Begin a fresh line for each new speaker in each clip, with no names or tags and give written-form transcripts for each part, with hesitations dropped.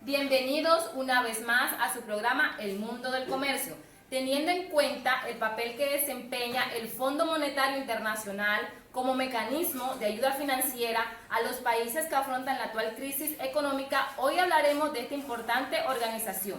Bienvenidos una vez más a su programa El Mundo del Comercio, teniendo en cuenta el papel que desempeña el Fondo Monetario Internacional como mecanismo de ayuda financiera a los países que afrontan la actual crisis económica. Hoy hablaremos de esta importante organización.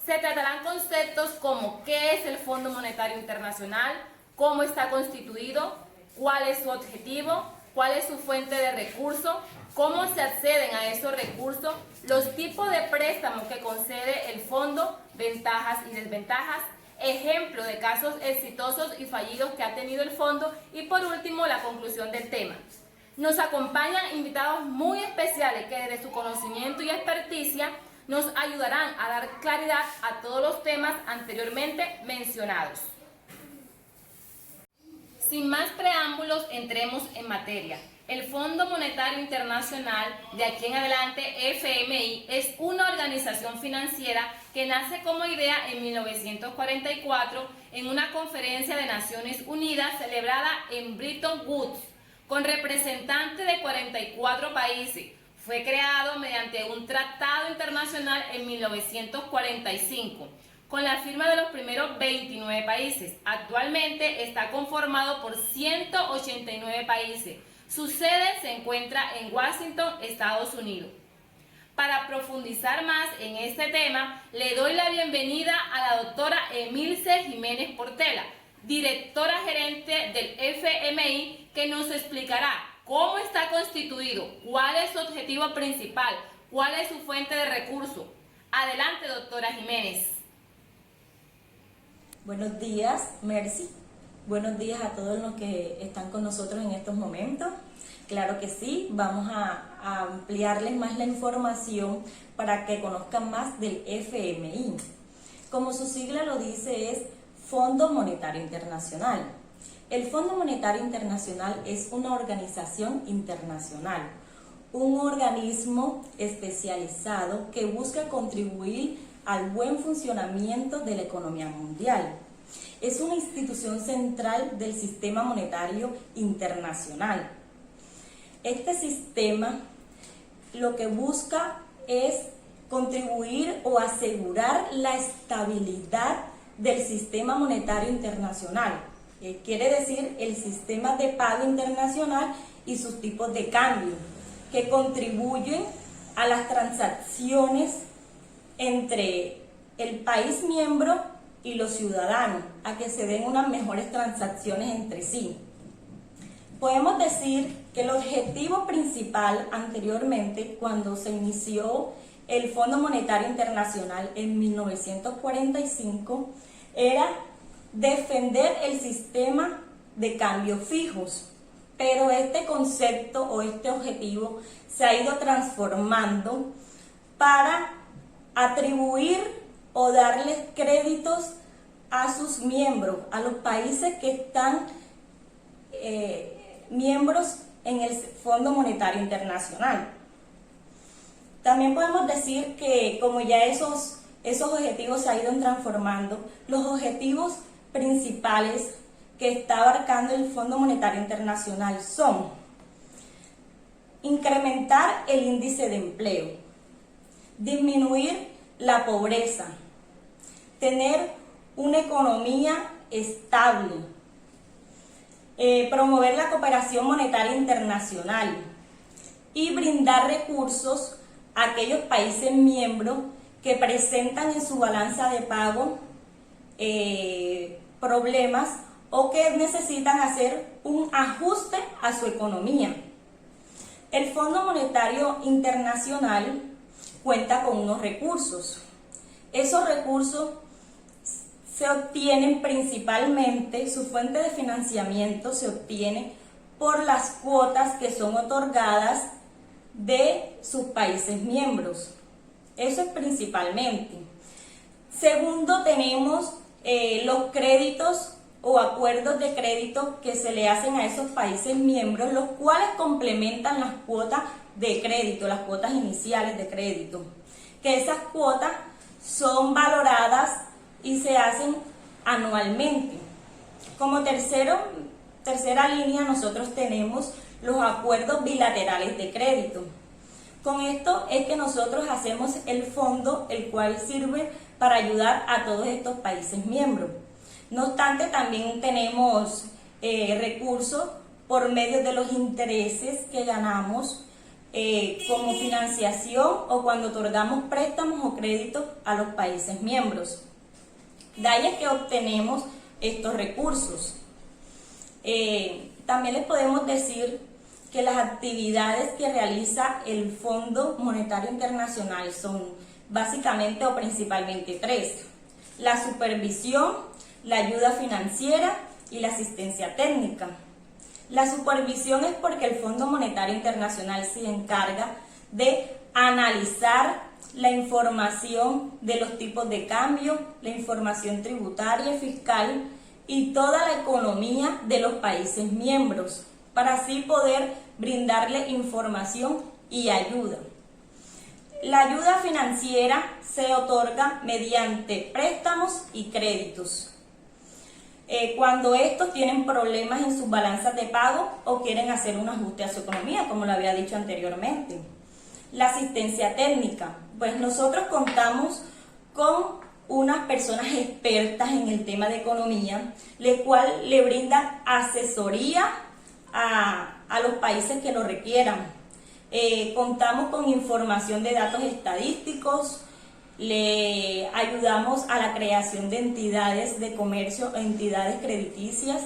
Se tratarán conceptos como qué es el Fondo Monetario Internacional, cómo está constituido, cuál es su objetivo, cuál es su fuente de recursos, cómo se acceden a esos recursos, los tipos de préstamos que concede el fondo, ventajas y desventajas, ejemplo de casos exitosos y fallidos que ha tenido el fondo y por último la conclusión del tema. Nos acompañan invitados muy especiales que desde su conocimiento y experticia nos ayudarán a dar claridad a todos los temas anteriormente mencionados. Sin más preámbulos, entremos en materia. El Fondo Monetario Internacional, de aquí en adelante FMI, es una organización financiera que nace como idea en 1944 en una conferencia de Naciones Unidas celebrada en Bretton Woods, con representantes de 44 países. Fue creado mediante un tratado internacional en 1945. Con la firma de los primeros 29 países. Actualmente está conformado por 189 países. Su sede se encuentra en Washington, Estados Unidos. Para profundizar más en este tema, le doy la bienvenida a la doctora Emilce Jiménez Portela, directora gerente del FMI, que nos explicará cómo está constituido, cuál es su objetivo principal, cuál es su fuente de recursos. Adelante, doctora Jiménez.
Buenos días, Mercy. Buenos días a todos los que están con nosotros en estos momentos. Claro que sí, vamos a ampliarles más la información para que conozcan más del FMI. Como su sigla lo dice, es Fondo Monetario Internacional. El Fondo Monetario Internacional es una organización internacional, un organismo especializado que busca contribuir al buen funcionamiento de la economía mundial. Es una institución central del sistema monetario internacional. Este sistema lo que busca es contribuir o asegurar la estabilidad del sistema monetario internacional. Quiere decir el sistema de pago internacional y sus tipos de cambio, que contribuyen a las transacciones entre el país miembro y los ciudadanos, a que se den unas mejores transacciones entre sí. Podemos decir que el objetivo principal anteriormente, cuando se inició el Fondo Monetario Internacional en 1945, era defender el sistema de cambios fijos, pero este concepto o este objetivo se ha ido transformando para atribuir o darles créditos a sus miembros, a los países que están miembros en el Fondo Monetario Internacional. También podemos decir que como ya esos objetivos se han ido transformando, los objetivos principales que está abarcando el Fondo Monetario Internacional son incrementar el índice de empleo, disminuir la pobreza, tener una economía estable, promover la cooperación monetaria internacional y brindar recursos a aquellos países miembros que presentan en su balanza de pago problemas o que necesitan hacer un ajuste a su economía. El Fondo Monetario Internacional cuenta con unos recursos. Esos recursos se obtienen principalmente, su fuente de financiamiento se obtiene por las cuotas que son otorgadas de sus países miembros. Eso es principalmente. Segundo, tenemos los créditos o acuerdos de crédito que se le hacen a esos países miembros, los cuales complementan las cuotas de crédito, las cuotas iniciales de crédito, que esas cuotas son valoradas y se hacen anualmente. Como tercera línea nosotros tenemos los acuerdos bilaterales de crédito. Con esto es que nosotros hacemos el fondo, el cual sirve para ayudar a todos estos países miembros. No obstante, también tenemos recursos por medio de los intereses que ganamos como financiación o cuando otorgamos préstamos o créditos a los países miembros. De ahí es que obtenemos estos recursos. También les podemos decir que las actividades que realiza el Fondo Monetario Internacional son básicamente o principalmente tres: la supervisión, la ayuda financiera y la asistencia técnica. La supervisión es porque el Fondo Monetario Internacional se encarga de analizar la información de los tipos de cambio, la información tributaria y fiscal y toda la economía de los países miembros, para así poder brindarle información y ayuda. La ayuda financiera se otorga mediante préstamos y créditos. Cuando estos tienen problemas en sus balanzas de pago o quieren hacer un ajuste a su economía, como lo había dicho anteriormente. La asistencia técnica, pues nosotros contamos con unas personas expertas en el tema de economía, la cual le brindan asesoría a los países que lo requieran. Contamos con información de datos estadísticos, le ayudamos a la creación de entidades de comercio, entidades crediticias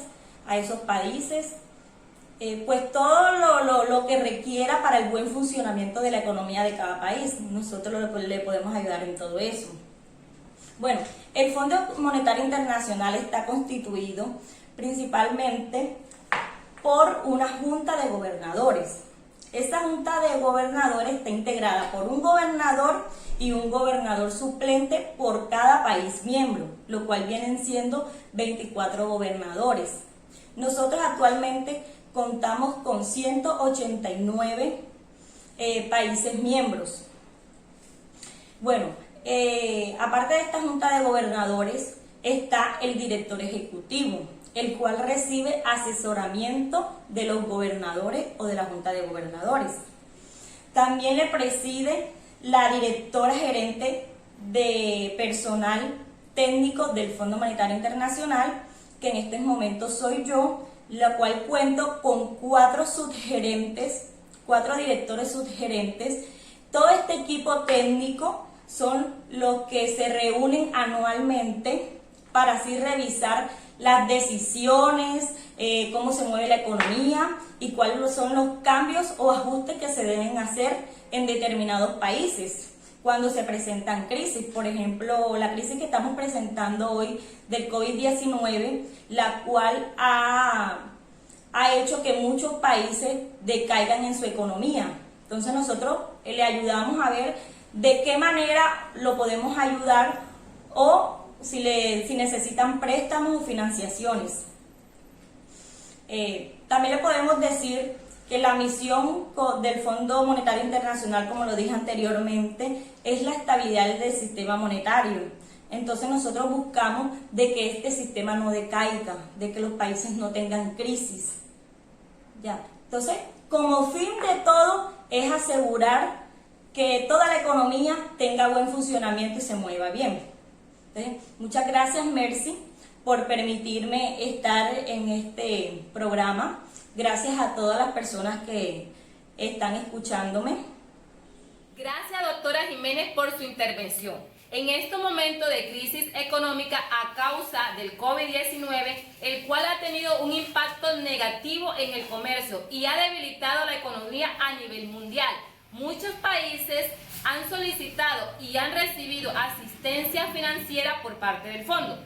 a esos países, pues todo lo que requiera para el buen funcionamiento de la economía de cada país. Nosotros le podemos ayudar en todo eso. Bueno, el Fondo Monetario Internacional está constituido principalmente por una junta de gobernadores. Esta junta de gobernadores está integrada por un gobernador y un gobernador suplente por cada país miembro, lo cual vienen siendo 24 gobernadores. Nosotros actualmente contamos con 189 países miembros. Bueno, aparte de esta junta de gobernadores está el director ejecutivo, el cual recibe asesoramiento de los gobernadores o de la junta de gobernadores. También le preside la directora gerente de personal técnico del Fondo Monetario Internacional, que en este momento soy yo, la cual cuento con 4 subgerentes, 4 directores subgerentes. Todo este equipo técnico son los que se reúnen anualmente para así revisar las decisiones, cómo se mueve la economía y cuáles son los cambios o ajustes que se deben hacer en determinados países cuando se presentan crisis. Por ejemplo, la crisis que estamos presentando hoy del COVID-19, la cual ha hecho que muchos países decaigan en su economía. Entonces nosotros le ayudamos a ver de qué manera lo podemos ayudar o si necesitan préstamos o financiaciones. También le podemos decir que la misión del Fondo Monetario Internacional, como lo dije anteriormente, es la estabilidad del sistema monetario. Entonces nosotros buscamos de que este sistema no decaiga, de que los países no tengan crisis. ¿Ya? Entonces, como fin de todo es asegurar que toda la economía tenga buen funcionamiento y se mueva bien. Entonces, muchas gracias, Mercy, por permitirme estar en este programa. Gracias a todas las personas que están escuchándome.
Gracias, doctora Jiménez, por su intervención. En este momento de crisis económica a causa del COVID-19, el cual ha tenido un impacto negativo en el comercio y ha debilitado la economía a nivel mundial. Muchos países han solicitado y han recibido asistencia financiera por parte del fondo.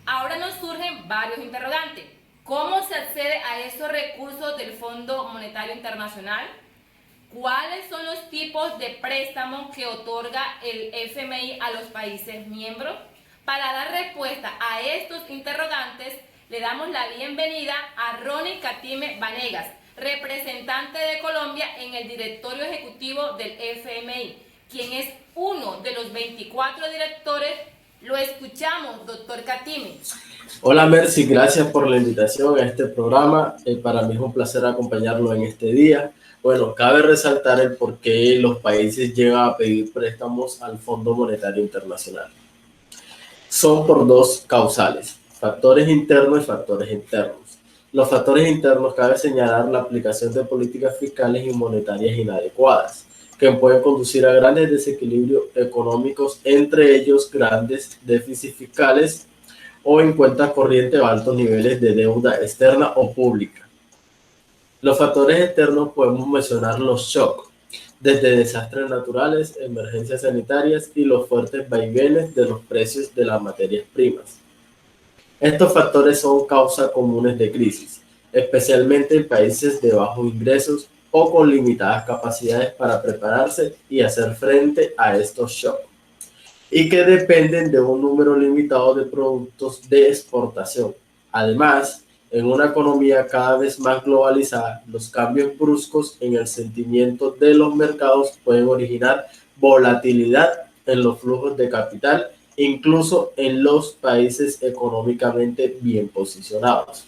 Ahora nos surgen varios interrogantes. ¿Cómo se accede a estos recursos del Fondo Monetario Internacional? ¿Cuáles son los tipos de préstamos que otorga el FMI a los países miembros? Para dar respuesta a estos interrogantes, le damos la bienvenida a Ronnie Katime Vanegas, representante de Colombia en el directorio ejecutivo del FMI, quien es uno de los 24 directores. Lo escuchamos, doctor Katime.
Hola Mercy, gracias por la invitación a este programa. Para mí es un placer acompañarlo en este día. Bueno, cabe resaltar el por qué los países llegan a pedir préstamos al Fondo Monetario Internacional. Son por dos causales, factores internos y factores internos. Los factores internos cabe señalar la aplicación de políticas fiscales y monetarias inadecuadas, que pueden conducir a grandes desequilibrios económicos, entre ellos grandes déficits fiscales o en cuentas corrientes o altos niveles de deuda externa o pública. Los factores externos podemos mencionar los shocks, desde desastres naturales, emergencias sanitarias y los fuertes vaivenes de los precios de las materias primas. Estos factores son causas comunes de crisis, especialmente en países de bajos ingresos o con limitadas capacidades para prepararse y hacer frente a estos shocks, y que dependen de un número limitado de productos de exportación. Además, en una economía cada vez más globalizada, los cambios bruscos en el sentimiento de los mercados pueden originar volatilidad en los flujos de capital, incluso en los países económicamente bien posicionados.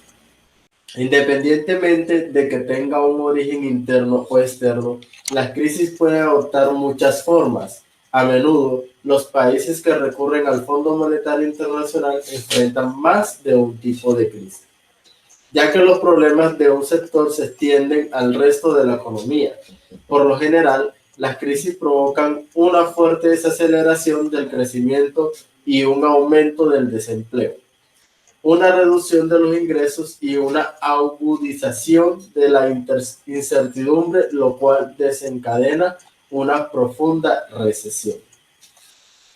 Independientemente de que tenga un origen interno o externo, las crisis pueden adoptar muchas formas. A menudo, los países que recurren al Fondo Monetario Internacional enfrentan más de un tipo de crisis, ya que los problemas de un sector se extienden al resto de la economía. Por lo general, las crisis provocan una fuerte desaceleración del crecimiento y un aumento del desempleo, una reducción de los ingresos y una agudización de la incertidumbre, lo cual desencadena una profunda recesión.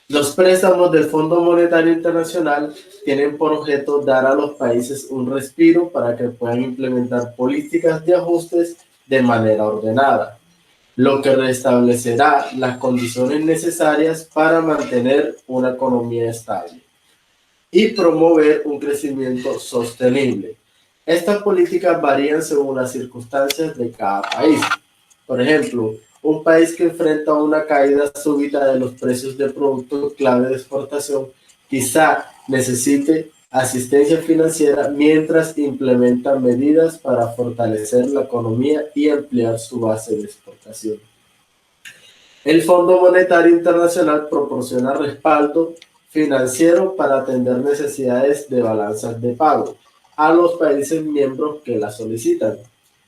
Los préstamos del Fondo Monetario Internacional tienen por objeto dar a los países un respiro para que puedan implementar políticas de ajustes de manera ordenada, lo que restablecerá las condiciones necesarias para mantener una economía estable y promover un crecimiento sostenible. Estas políticas varían según las circunstancias de cada país. Por ejemplo, un país que enfrenta una caída súbita de los precios de productos clave de exportación quizá necesite asistencia financiera mientras implementa medidas para fortalecer la economía y ampliar su base de exportación. El Fondo Monetario Internacional proporciona respaldo financiero para atender necesidades de balanzas de pago a los países miembros que la solicitan.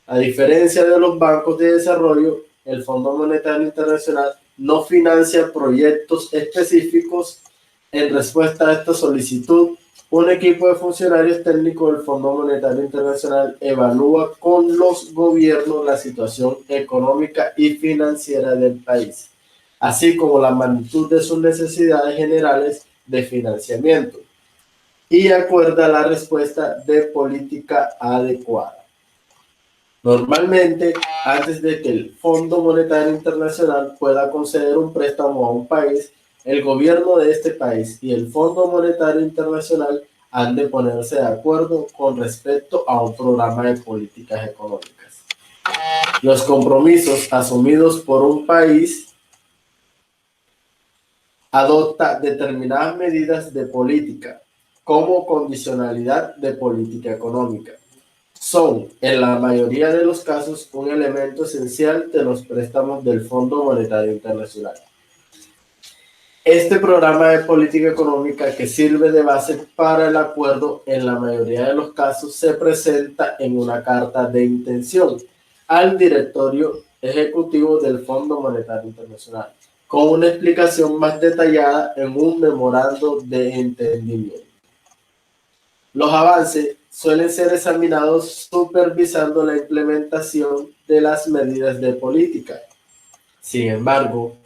A diferencia de los bancos de desarrollo, el Fondo Monetario Internacional no financia proyectos específicos. En respuesta a esta solicitud, un equipo de funcionarios técnicos del Fondo Monetario Internacional evalúa con los gobiernos la situación económica y financiera del país, así como la magnitud de sus necesidades generales de financiamiento, y acuerda la respuesta de política adecuada. Normalmente, antes de que el Fondo Monetario Internacional pueda conceder un préstamo a un país, el gobierno de este país y el Fondo Monetario Internacional han de ponerse de acuerdo con respecto a un programa de políticas económicas. Los compromisos asumidos por un país adopta determinadas medidas de política como condicionalidad de política económica. Son, en la mayoría de los casos, un elemento esencial de los préstamos del Fondo Monetario Internacional. Este programa de política económica, que sirve de base para el acuerdo, en la mayoría de los casos se presenta en una carta de intención al directorio ejecutivo del Fondo Monetario Internacional, con una explicación más detallada en un memorando de entendimiento. Los avances suelen ser examinados supervisando la implementación de las medidas de política. Sin embargo,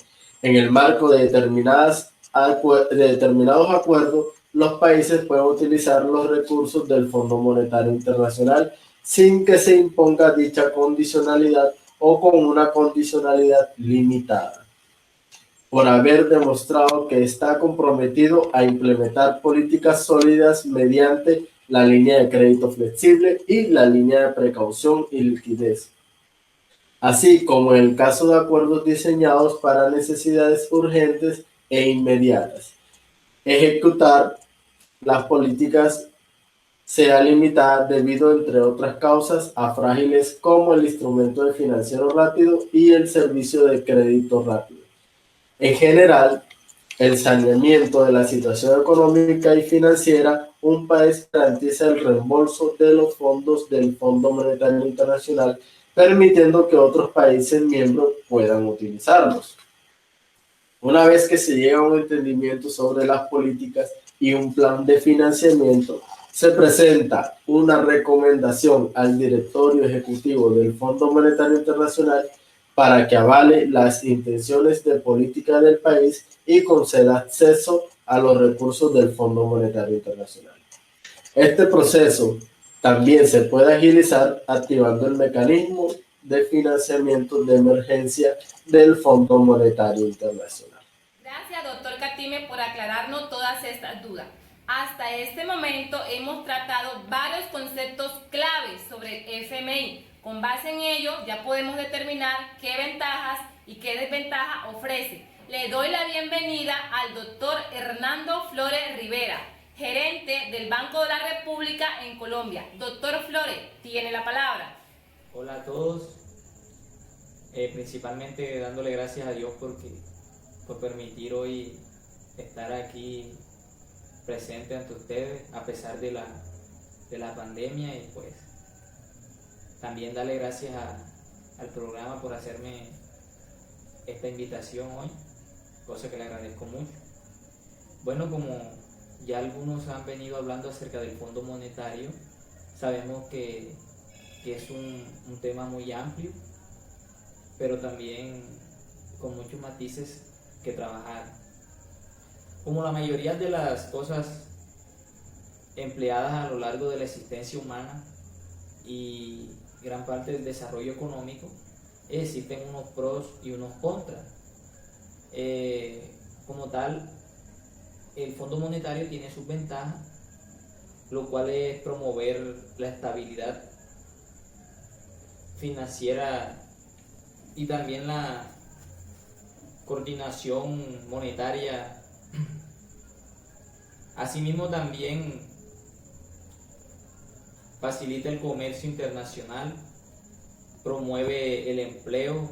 en el marco de determinados acuerdos, los países pueden utilizar los recursos del Fondo Monetario Internacional sin que se imponga dicha condicionalidad o con una condicionalidad limitada, por haber demostrado que está comprometido a implementar políticas sólidas mediante la línea de crédito flexible y la línea de precaución y liquidez, así como en el caso de acuerdos diseñados para necesidades urgentes e inmediatas. Ejecutar las políticas sea limitada debido, entre otras causas, a frágiles como el instrumento de financiero rápido y el servicio de crédito rápido. En general, el saneamiento de la situación económica y financiera, un país garantiza el reembolso de los fondos del Fondo Monetario Internacional, permitiendo que otros países miembros puedan utilizarlos. Una vez que se llega a un entendimiento sobre las políticas y un plan de financiamiento, se presenta una recomendación al directorio ejecutivo del Fondo Monetario Internacional para que avale las intenciones de política del país y conceda acceso a los recursos del Fondo Monetario Internacional. Este proceso también se puede agilizar activando el mecanismo de financiamiento de emergencia del Fondo Monetario Internacional.
Gracias, doctor Katime, por aclararnos todas estas dudas. Hasta este momento hemos tratado varios conceptos claves sobre el FMI. Con base en ello, ya podemos determinar qué ventajas y qué desventajas ofrece. Le doy la bienvenida al doctor Hernando Flores Rivera, gerente del Banco de la República en Colombia. Doctor Flores, tiene la palabra.
Hola a todos, principalmente dándole gracias a Dios por permitir hoy estar aquí presente ante ustedes a pesar de la pandemia, y pues también darle gracias al programa por hacerme esta invitación hoy, cosa que le agradezco mucho. Bueno, como ya algunos han venido hablando acerca del Fondo Monetario, sabemos que es un tema muy amplio, pero también con muchos matices que trabajar. Como la mayoría de las cosas empleadas a lo largo de la existencia humana y gran parte del desarrollo económico, existen unos pros y unos contras. Como tal, el Fondo Monetario tiene sus ventajas, lo cual es promover la estabilidad financiera y también la coordinación monetaria. Asimismo, también facilita el comercio internacional, promueve el empleo.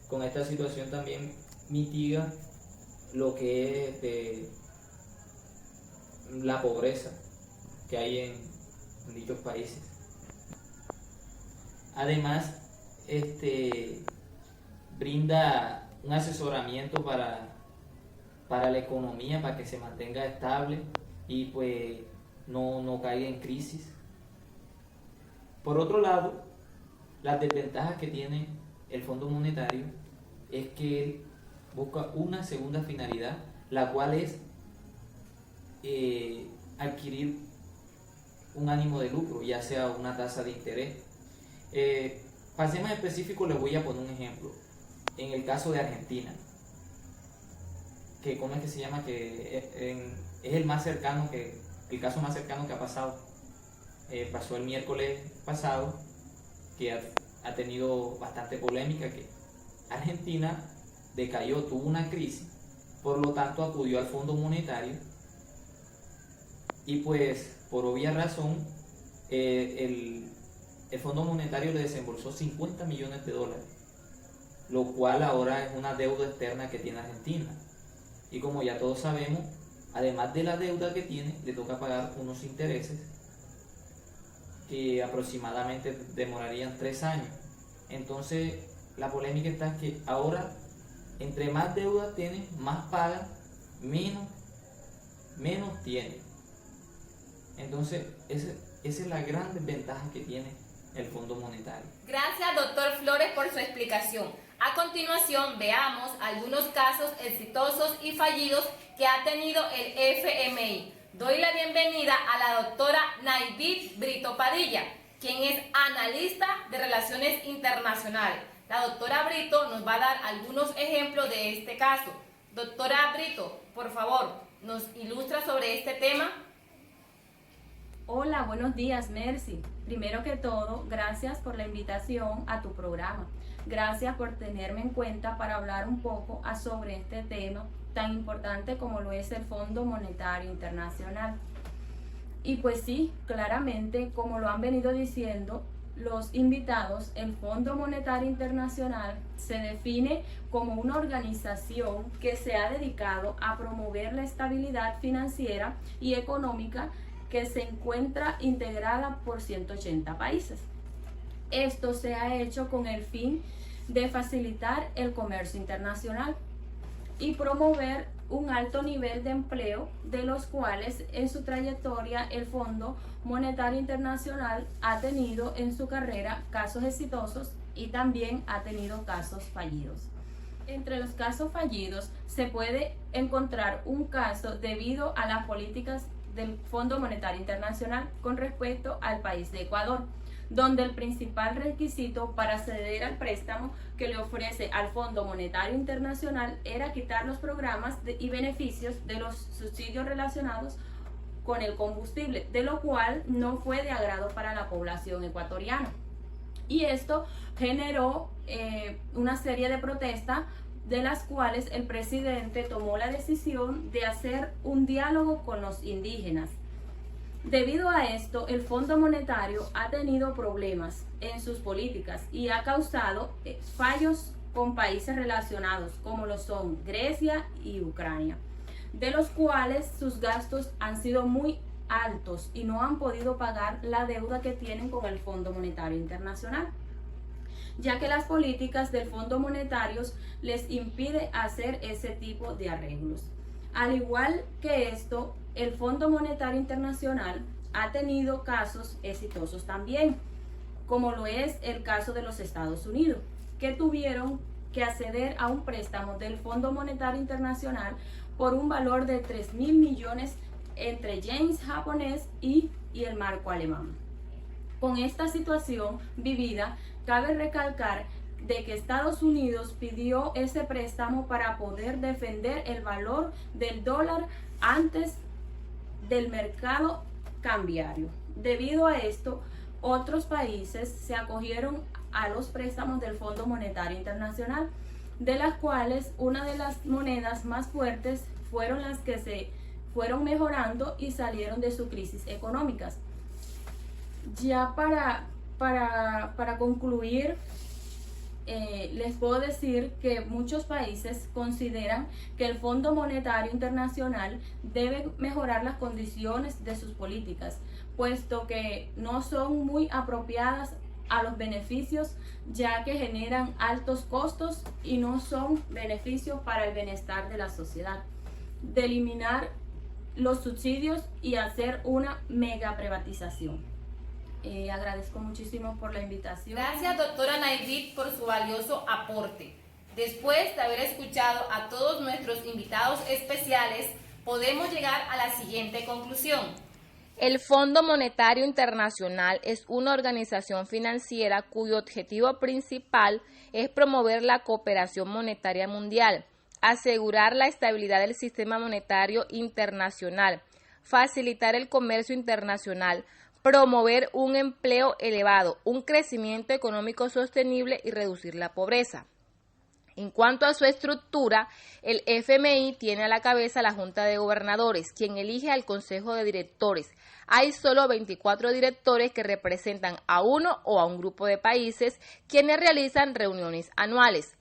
Con esta situación también mitiga lo que es la pobreza que hay en dichos países. Además, brinda un asesoramiento para la economía, para que se mantenga estable y pues no caiga en crisis. Por otro lado, las desventajas que tiene el Fondo Monetario es que él busca una segunda finalidad, la cual es adquirir un ánimo de lucro, ya sea una tasa de interés. Para ser más específico, les voy a poner un ejemplo. En el caso de Argentina, que ¿cómo es que se llama? Que es el más cercano el caso más cercano que ha pasado. Pasó el miércoles pasado, que ha tenido bastante polémica, que Argentina decayó, tuvo una crisis, por lo tanto acudió al Fondo Monetario y pues por obvia razón el Fondo Monetario le desembolsó 50 millones de dólares, lo cual ahora es una deuda externa que tiene Argentina. Y como ya todos sabemos, además de la deuda que tiene, le toca pagar unos intereses que aproximadamente demorarían 3 años. Entonces, la polémica está en que ahora, entre más deuda tiene, más paga, menos tiene. Entonces, esa es la gran desventaja que tiene el Fondo Monetario.
Gracias, doctor Flores, por su explicación. A continuación, veamos algunos casos exitosos y fallidos que ha tenido el FMI. Doy la bienvenida a la doctora Naidit Brito Padilla, quien es analista de Relaciones Internacionales. La doctora Brito nos va a dar algunos ejemplos de este caso. Doctora Brito, por favor, ¿nos ilustra sobre este tema?
Hola, buenos días, Mercy. Primero que todo, gracias por la invitación a tu programa. Gracias por tenerme en cuenta para hablar un poco sobre este tema tan importante como lo es el Fondo Monetario Internacional. Y pues sí, claramente, como lo han venido diciendo los invitados, el Fondo Monetario Internacional se define como una organización que se ha dedicado a promover la estabilidad financiera y económica que se encuentra integrada por 180 países. Esto se ha hecho con el fin de facilitar el comercio internacional y promover un alto nivel de empleo, de los cuales en su trayectoria el Fondo Monetario Internacional ha tenido en su carrera casos exitosos y también ha tenido casos fallidos. Entre los casos fallidos se puede encontrar un caso debido a las políticas del Fondo Monetario Internacional con respecto al país de Ecuador, donde el principal requisito para acceder al préstamo que le ofrece al Fondo Monetario Internacional era quitar los programas y beneficios de los subsidios relacionados con el combustible, de lo cual no fue de agrado para la población ecuatoriana. Y esto generó una serie de protestas, de las cuales el presidente tomó la decisión de hacer un diálogo con los indígenas. Debido a esto, el Fondo Monetario ha tenido problemas en sus políticas y ha causado fallos con países relacionados, como lo son Grecia y Ucrania, de los cuales sus gastos han sido muy altos y no han podido pagar la deuda que tienen con el Fondo Monetario Internacional, ya que las políticas del Fondo Monetario les impide hacer ese tipo de arreglos. Al igual que esto, el Fondo Monetario Internacional ha tenido casos exitosos también, como lo es el caso de los Estados Unidos, que tuvieron que acceder a un préstamo del Fondo Monetario Internacional por un valor de 3.000 millones entre yenes japonés y el marco alemán. Con esta situación vivida, cabe recalcar de que Estados Unidos pidió ese préstamo para poder defender el valor del dólar antes del mercado cambiario. Debido a esto, otros países se acogieron a los préstamos del Fondo Monetario Internacional, de las cuales una de las monedas más fuertes fueron las que se fueron mejorando y salieron de sus crisis económicas. Ya para concluir, les puedo decir que muchos países consideran que el Fondo Monetario Internacional debe mejorar las condiciones de sus políticas, puesto que no son muy apropiadas a los beneficios, ya que generan altos costos y no son beneficios para el bienestar de la sociedad. De eliminar los subsidios y hacer una mega privatización. Agradezco muchísimo por la invitación.
Gracias, doctora Naidit, por su valioso aporte. Después de haber escuchado a todos nuestros invitados especiales, podemos llegar a la siguiente conclusión. El Fondo Monetario Internacional es una organización financiera cuyo objetivo principal es promover la cooperación monetaria mundial, asegurar la estabilidad del sistema monetario internacional, facilitar el comercio internacional, promover un empleo elevado, un crecimiento económico sostenible y reducir la pobreza. En cuanto a su estructura, el FMI tiene a la cabeza la Junta de Gobernadores, quien elige al Consejo de Directores. Hay solo 24 directores que representan a uno o a un grupo de países, quienes realizan reuniones anuales.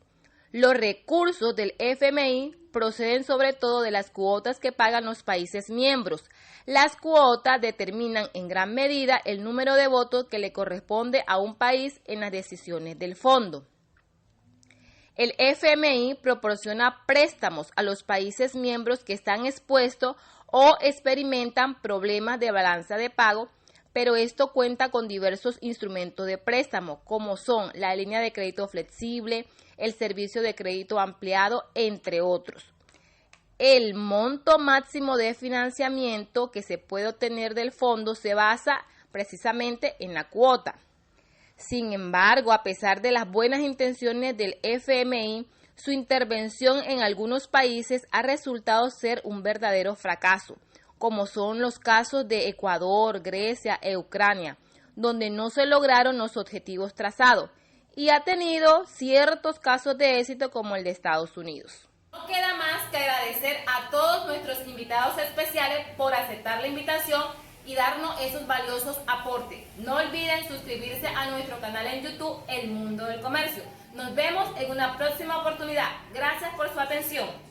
Los recursos del FMI proceden sobre todo de las cuotas que pagan los países miembros. Las cuotas determinan en gran medida el número de votos que le corresponde a un país en las decisiones del fondo. El FMI proporciona préstamos a los países miembros que están expuestos o experimentan problemas de balanza de pago, pero esto cuenta con diversos instrumentos de préstamo, como son la línea de crédito flexible, el servicio de crédito ampliado, entre otros. El monto máximo de financiamiento que se puede obtener del fondo se basa precisamente en la cuota. Sin embargo, a pesar de las buenas intenciones del FMI, su intervención en algunos países ha resultado ser un verdadero fracaso, como son los casos de Ecuador, Grecia e Ucrania, donde no se lograron los objetivos trazados, y ha tenido ciertos casos de éxito como el de Estados Unidos. No queda más que agradecer a todos nuestros invitados especiales por aceptar la invitación y darnos esos valiosos aportes. No olviden suscribirse a nuestro canal en YouTube, El Mundo del Comercio. Nos vemos en una próxima oportunidad. Gracias por su atención.